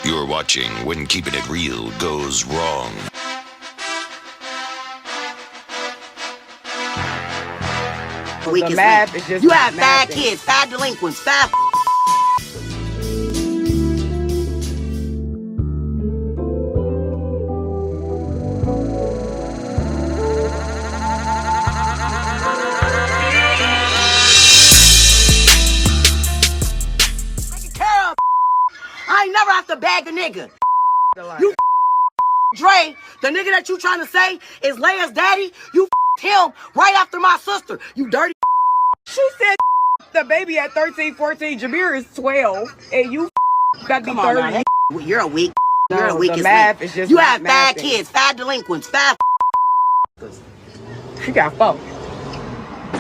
You're watching When Keeping It Real Goes Wrong. The math is just you have 5 mathing. kids, 5 delinquents, 5 I ain't never have to bag a nigga. You Trey, the nigga that you trying to say is Leia's daddy, you him right after my sister. You dirty. She said the baby at 13, 14. Jameer is 12, and you got to be 30. You're a weak. You're a weak. The math is just you have 5 mathing. kids, 5 delinquents, 5. She got 4.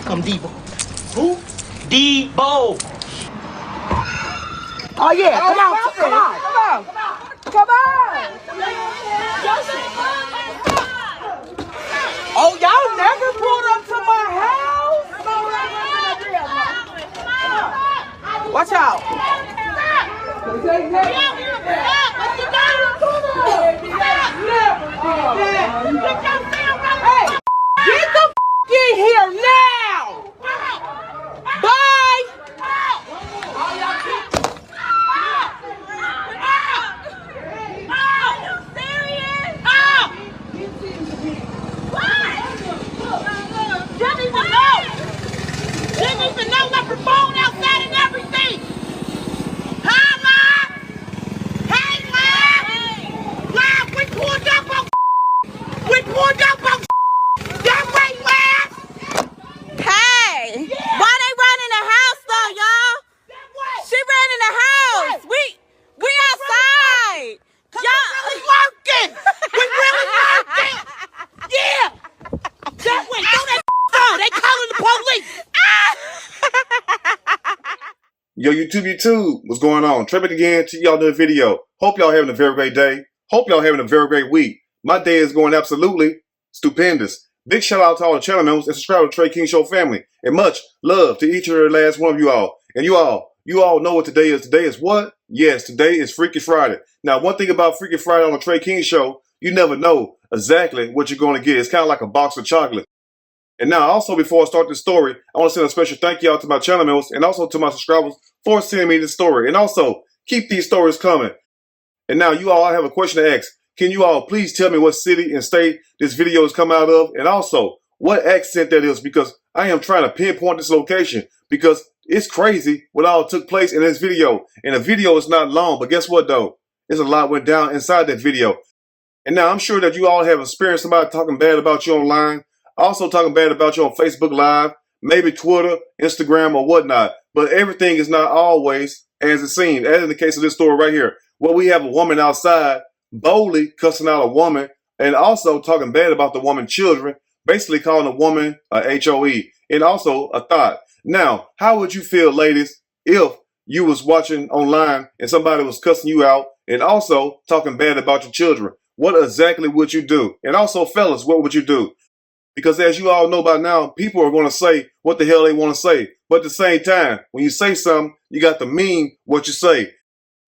Come Debo. Who? Debo. Oh yeah, come on. Oh, y'all never pulled up to my house? Watch out. Hey, get the in here now. Bye. Didn't even know left her phone outside and everything. Hi, Live. Hey, Live. Live, we pulled up on. We pulled up on. That way, Live. Hey, Yeah. why they running the house though, y'all? That way. She ran in the house. We outside. Y'all really working. We really working. Yeah. That way. Throw that phone. They calling the police. Yo, YouTube, what's going on? Trey back again to y'all new video. Hope y'all having a very great day. Hope y'all having a very great week. My day is going absolutely stupendous. Big shout out to all the channel members and subscribers to Trey King Show family. And much love to each and every last one of you all. And you all know what today is. Today is what? Yes, today is Freaky Friday. Now, one thing about Freaky Friday on the Trey King Show, you never know exactly what you're going to get. It's kind of like a box of chocolate. And now, also, before I start this story, I want to send a special thank you out to my channel members and also to my subscribers for sending me this story. And also, keep these stories coming. And now, you all, I have a question to ask. Can you all please tell me what city and state this video has come out of? And also, what accent that is? Because I am trying to pinpoint this location. Because it's crazy what all took place in this video. And the video is not long, but guess what, though? There's a lot went down inside that video. And now, I'm sure that you all have experienced somebody talking bad about you online. Also talking bad about you on Facebook Live, maybe Twitter, Instagram, or whatnot. But everything is not always as it seems. As in the case of this story right here, where we have a woman outside boldly cussing out a woman and also talking bad about the woman's children, basically calling a woman a HOE and also a thought. Now, how would you feel, ladies, if you was watching online and somebody was cussing you out and also talking bad about your children? What exactly would you do? And also, fellas, what would you do? Because as you all know by now, people are going to say what the hell they want to say. But at the same time, when you say something, you got to mean what you say.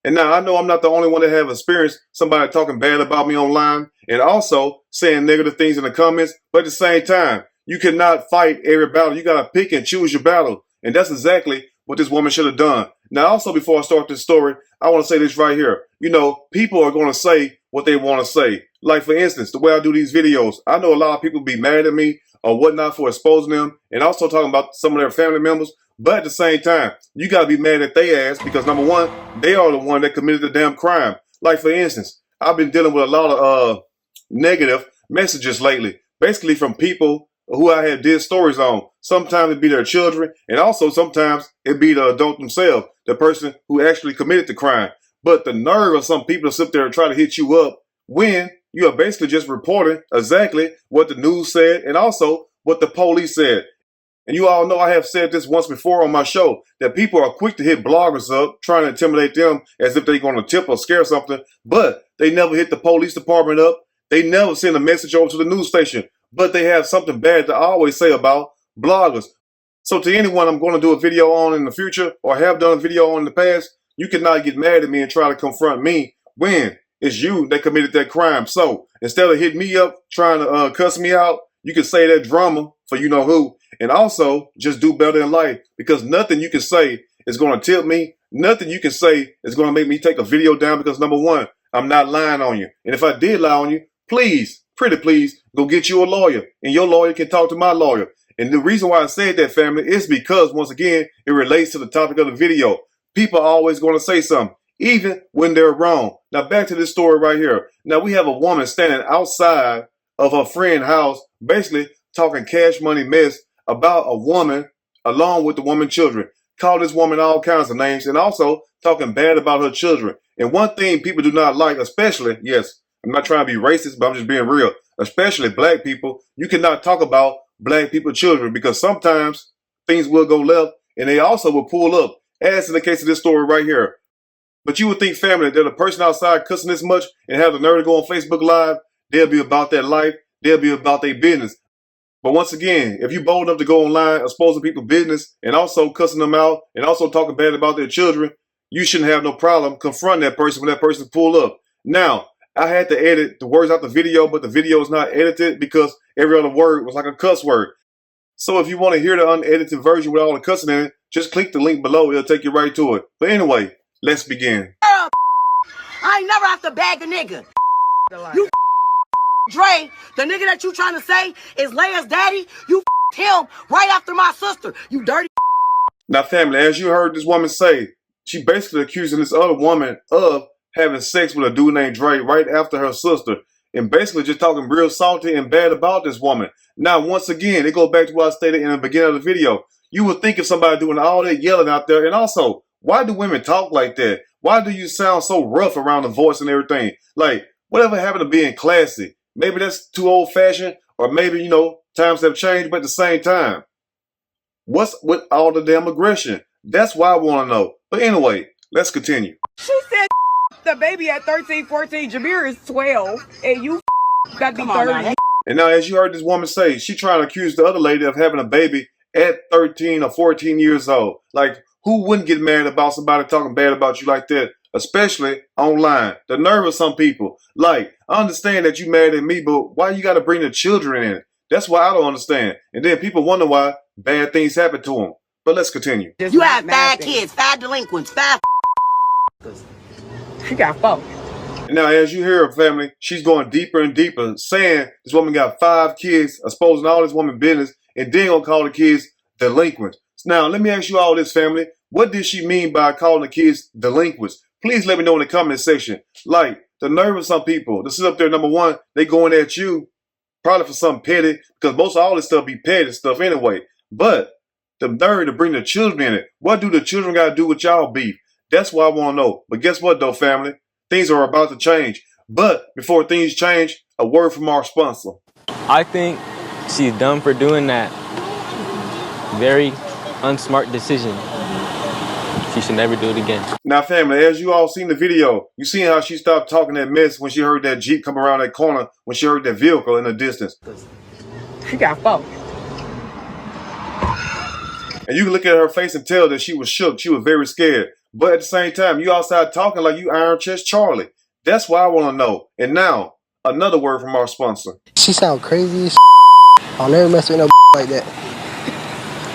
And now I know I'm not the only one that have experienced somebody talking bad about me online and also saying negative things in the comments. But at the same time, you cannot fight every battle. You got to pick and choose your battle. And that's exactly what this woman should have done. Now, also, before I start this story, I want to say this right here. You know, people are going to say what they want to say. Like, for instance, the way I do these videos, I know a lot of people be mad at me or whatnot for exposing them and also talking about some of their family members. But at the same time, you got to be mad at their ass because, number one, they are the one that committed the damn crime. Like, for instance, I've been dealing with a lot of negative messages lately, basically from people who I had did stories on. Sometimes it be their children, and also sometimes it be the adult themselves, the person who actually committed the crime. But the nerve of some people to sit there and try to hit you up when you are basically just reporting exactly what the news said and also what the police said. And you all know I have said this once before on my show, that people are quick to hit bloggers up, trying to intimidate them as if they're going to tip or scare something, but they never hit the police department up. They never send a message over to the news station, but they have something bad to always say about bloggers. So to anyone I'm going to do a video on in the future or have done a video on in the past, you cannot get mad at me and try to confront me when it's you that committed that crime. So instead of hitting me up trying to cuss me out, you can say that drama for you know who, and also just do better in life, because nothing you can say is going to tip me. Nothing you can say is going to make me take a video down, because number one, I'm not lying on you. And if I did lie on you, please, pretty please, go get you a lawyer, and your lawyer can talk to my lawyer. And the reason why I said that, family, is because, once again, it relates to the topic of the video. People are always going to say something, even when they're wrong. Now, back to this story right here. Now, we have a woman standing outside of her friend's house, basically talking cash money mess about a woman along with the woman's children. Call this woman all kinds of names, and also talking bad about her children. And one thing people do not like, especially, yes, I'm not trying to be racist, but I'm just being real, especially black people, you cannot talk about black people's children, because sometimes things will go left and they also will pull up, as in the case of this story right here. But you would think, family, that a person outside cussing this much and have the nerve to go on Facebook Live, they'll be about that life, they'll be about their business. But once again, if you're bold enough to go online exposing people's business and also cussing them out and also talking bad about their children, you shouldn't have no problem confronting that person when that person pull up. Now, I had to edit the words out the video, but the video is not edited because every other word was like a cuss word. So if you want to hear the unedited version with all the cussing in it, just click the link below. It'll take you right to it. But anyway, let's begin. I ain't never have to bag a nigga. You Trey, the nigga that you trying to say is Leia's daddy, you him right after my sister. You dirty. Now, family, as you heard this woman say, she basically accusing this other woman of having sex with a dude named Trey right after her sister, and basically just talking real salty and bad about this woman. Now, once again, it goes back to what I stated in the beginning of the video. You would think of somebody doing all that yelling out there, and also, why do women talk like that? Why do you sound so rough around the voice and everything? Like, whatever happened to being classy? Maybe that's too old-fashioned, or maybe, you know, times have changed, but at the same time, what's with all the damn aggression? That's why I want to know. But anyway, let's continue. She said the baby at 13, 14. Jameer is 12, and you got to be 30. And now, as you heard this woman say, she trying to accuse the other lady of having a baby at 13 or 14 years old. Like, who wouldn't get mad about somebody talking bad about you like that? Especially online. The nerve of some people. Like, I understand that you mad at me, but why you got to bring the children in? That's why I don't understand. And then people wonder why bad things happen to them. But let's continue. You have bad kids, bad delinquents, bad. She got 4. And now, as you hear her, family, she's going deeper and deeper, saying this woman got 5 kids, exposing all this woman business, and then gonna call the kids delinquents. Now, let me ask you all this, family. What did she mean by calling the kids delinquents? Please let me know in the comment section. Like, the nerve of some people. This is up there, number one, they going at you, probably for something petty, because most of all this stuff be petty stuff anyway. But the nerve to bring the children in it. What do the children got to do with y'all beef? That's what I want to know. But guess what, though, family? Things are about to change. But before things change, a word from our sponsor. I think she's dumb for doing that. Very unsmart decision. She should never do it again. Now, family, as you all seen the video, you seen how she stopped talking that mess when she heard that Jeep come around that corner, when she heard that vehicle in the distance. She got 4. And you can look at her face and tell that she was shook. She was very scared. But at the same time, you outside talking like you Iron Chest Charlie. That's what I want to know. And now, another word from our sponsor. She sound crazy as I'll never mess with no like that.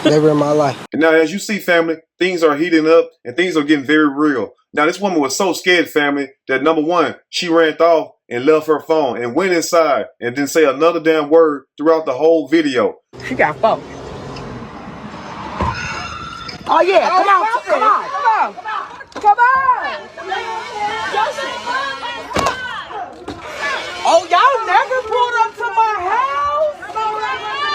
Never in my life. And now, as you see, family, things are heating up and things are getting very real. Now, this woman was so scared, family, that number one, she ran off and left her phone and went inside and didn't say another damn word throughout the whole video. She got 4. Oh yeah, come on. Oh, y'all never pulled up to my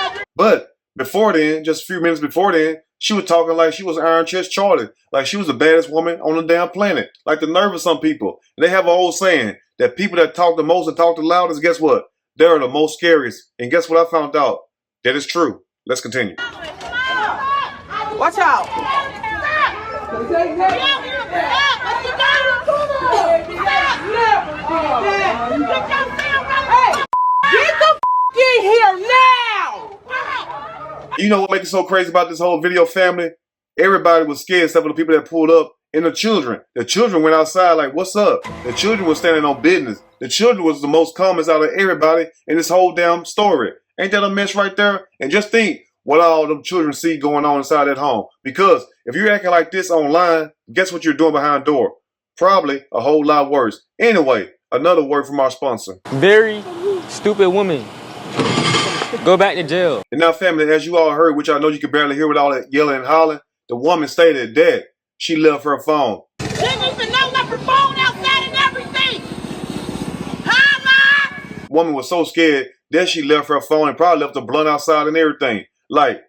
house? But before then, just a few minutes before then, she was talking like she was Iron Chest Charlie, like she was the baddest woman on the damn planet. Like the nerve of some people. And they have an old saying that people that talk the most and talk the loudest, guess what? They're the most scariest. And guess what I found out? That is true. Let's continue. Watch out. Get the in here now! You know what makes it so crazy about this whole video, family? Everybody was scared except for the people that pulled up and the children. The children went outside like, what's up? The children was standing on business. The children was the most calmest out of everybody in this whole damn story. Ain't that a mess right there? And just think what all them children see going on inside that home. Because if you're acting like this online, guess what you're doing behind the door? Probably a whole lot worse. Anyway, another word from our sponsor. Very stupid woman. Go back to jail. And now, family, as you all heard, which I know you can barely hear with all that yelling and hollering, the woman stated that she left her phone. Didn't even know left her phone outside and everything. Huh, Mom? Woman was so scared that she left her phone and probably left the blunt outside and everything. Like,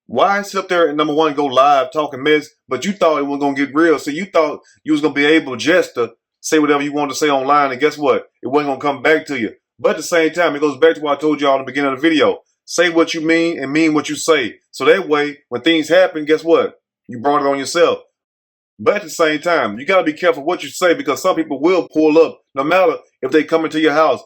why sit up there and number one go live talking mess, but you thought it was gonna get real? So you thought you was gonna be able just to say whatever you wanted to say online, and guess what? It wasn't gonna come back to you. But at the same time, it goes back to what I told you all in the beginning of the video. Say what you mean and mean what you say. So that way, when things happen, guess what? You brought it on yourself. But at the same time, you gotta be careful what you say, because some people will pull up no matter if they come into your house.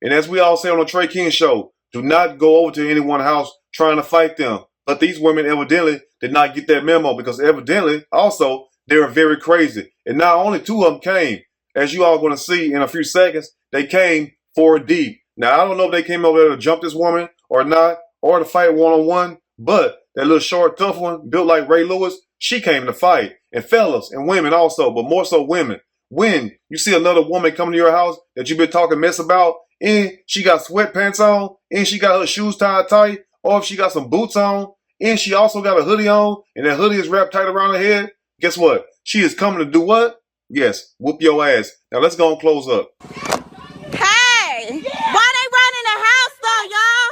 And as we all say on the Trey King show, do not go over to anyone's house trying to fight them. But these women evidently did not get that memo, because evidently also they were very crazy. And not only two of them came, as you all going to see in a few seconds, they came 4 deep. Now, I don't know if they came over there to jump this woman or not, or to fight one-on-one, but that little short, tough one, built like Ray Lewis, she came to fight. And fellas and women also, but more so women. When you see another woman come to your house that you've been talking mess about, and she got sweatpants on, and she got her shoes tied tight, or if she got some boots on, and she also got a hoodie on, and that hoodie is wrapped tight around her head, guess what? She is coming to do what? Yes, whoop your ass. Now let's go and close up. Hey, why they run in the house though, y'all?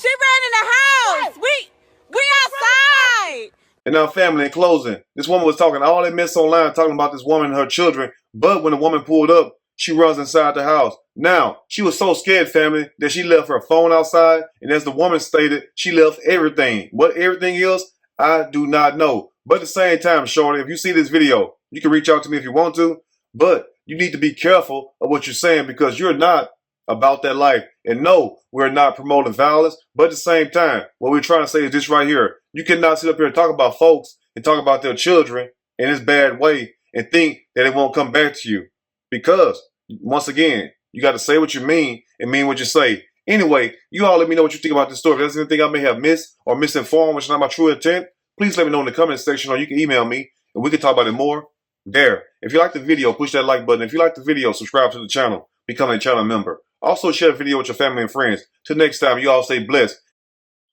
She ran in the house. We outside. And now, family, in closing, this woman was talking all that mess online, talking about this woman and her children, but when the woman pulled up, she runs inside the house. Now, she was so scared, family, that she left her phone outside, and as the woman stated, she left everything. What everything is, I do not know. But at the same time, shorty, if you see this video, you can reach out to me if you want to, but you need to be careful of what you're saying, because you're not about that life. And no, we're not promoting violence, but at the same time, what we're trying to say is this right here. You cannot sit up here and talk about folks and talk about their children in this bad way and think that it won't come back to you. Because, once again, you got to say what you mean and mean what you say. Anyway, you all let me know what you think about this story. If there's anything I may have missed or misinformed, which is not my true intent, please let me know in the comment section, or you can email me and we can talk about it more there. If you like the video, push that like button. If you like the video, subscribe to the channel, become a channel member. Also, share the video with your family and friends. Till next time, you all stay blessed.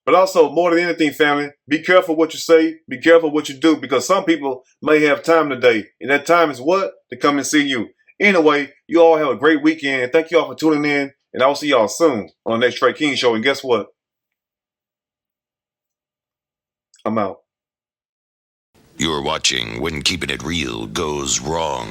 But also, more than anything, family, be careful what you say, be careful what you do, because some people may have time today, and that time is what? To come and see you. Anyway, you all have a great weekend. Thank you all for tuning in, and I'll see y'all soon on the next Trey King Show. And guess what? I'm out. You're watching When Keeping It Real Goes Wrong.